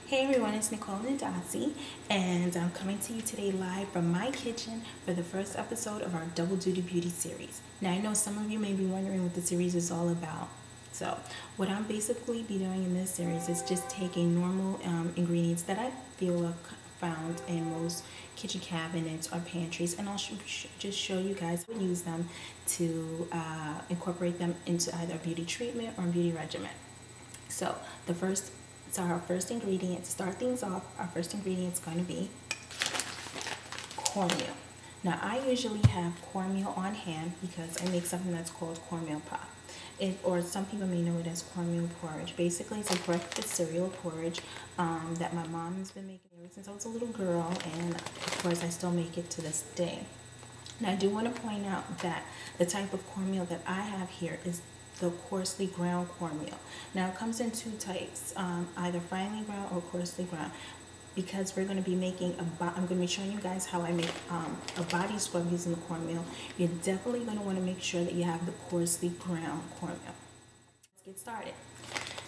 Hey everyone, it's Nicole Nadasi, and I'm coming to you today live from my kitchen for the first episode of our Double Duty Beauty series. Now, I know some of you may be wondering what the series is all about. So, what I'm basically be doing in this series is just taking normal ingredients that I feel are found in most kitchen cabinets or pantries, and I'll just show you guys how to use them to incorporate them into either a beauty treatment or a beauty regimen. So, our first ingredient, to start things off, our first ingredient is going to be cornmeal. Now, I usually have cornmeal on hand because I make something that's called cornmeal pop. Or some people may know it as cornmeal porridge. Basically, it's a breakfast cereal porridge that my mom has been making ever since I was a little girl, and of course, I still make it to this day. Now, I do want to point out that the type of cornmeal that I have here is the coarsely ground cornmeal. Now, it comes in two types, either finely ground or coarsely ground. Because we're going to be making I'm going to be showing you guys how I make a body scrub using the cornmeal. You're definitely going to want to make sure that you have the coarsely ground cornmeal. Let's get started.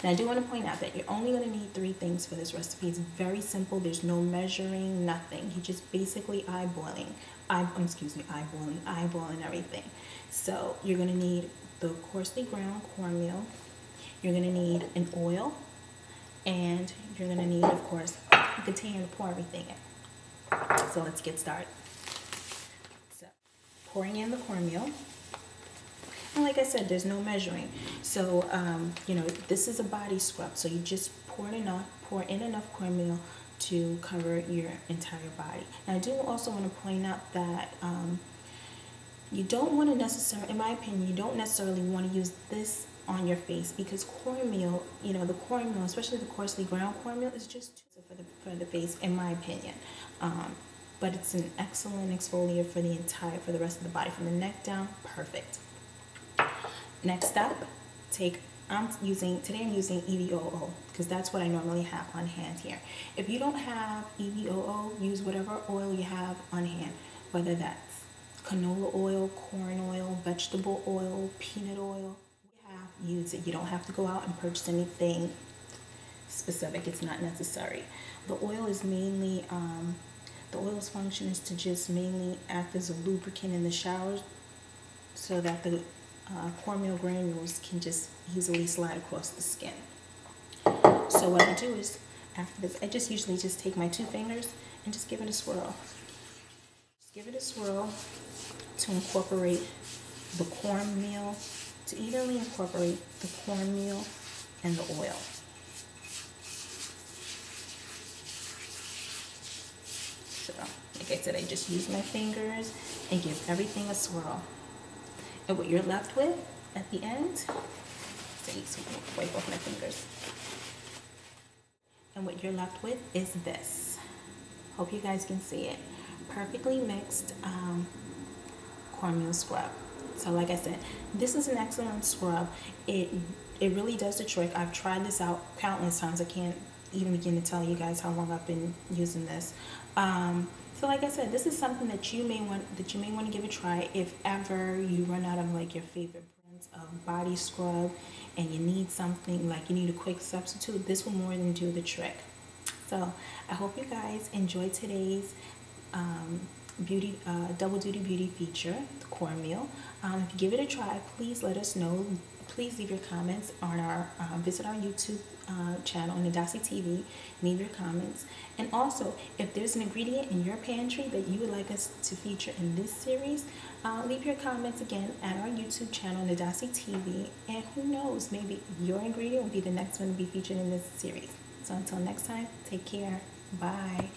Now, I do want to point out that you're only going to need 3 things for this recipe. It's very simple. There's no measuring, nothing. You're just basically eyeballing everything. So you're going to need the coarsely ground cornmeal. You're going to need an oil, and you're going to need, of course, a container to pour everything in. So let's get started. So, pouring in the cornmeal. And like I said, there's no measuring. So, this is a body scrub. So you just pour in enough cornmeal to cover your entire body. Now, I do also want to point out that you don't want to necessarily, in my opinion, you don't necessarily want to use this on your face, because cornmeal, the cornmeal, especially the coarsely ground cornmeal, is just too for the face, in my opinion. But it's an excellent exfoliator for the rest of the body, from the neck down. Perfect. Next up, today I'm using EVOO, because that's what I normally have on hand here. If you don't have EVOO, use whatever oil you have on hand, whether that's canola oil, corn oil, vegetable oil, peanut oil. Use it. You don't have to go out and purchase anything specific. It's not necessary. The oil is mainly the oil's function is to just mainly act as a lubricant in the showers, so that the cornmeal granules can just easily slide across the skin. So what I do is, after this, I just usually just take my 2 fingers and just give it a swirl. Just give it a swirl to incorporate the cornmeal, to evenly incorporate the cornmeal and the oil. So, like I said, I just use my fingers and give everything a swirl. And what you're left with at the end, so wipe off my fingers. And what you're left with is this. Hope you guys can see it. Perfectly mixed cornmeal scrub. So like I said, this is an excellent scrub. It really does the trick. I've tried this out countless times. I can't even begin to tell you guys how long I've been using this. So like I said, this is something that you may want to give a try if ever you run out of like your favorite brands of body scrub and you need something, like you need a quick substitute. This will more than do the trick. So I hope you guys enjoyed today's double duty beauty feature, the cornmeal. If you give it a try, please let us know. Please leave your comments on our visit our YouTube channel, Nadasi TV. Leave your comments, and also if there's an ingredient in your pantry that you would like us to feature in this series, leave your comments again at our YouTube channel, Nadasi TV. And who knows, maybe your ingredient will be the next one to be featured in this series. So until next time, take care. Bye.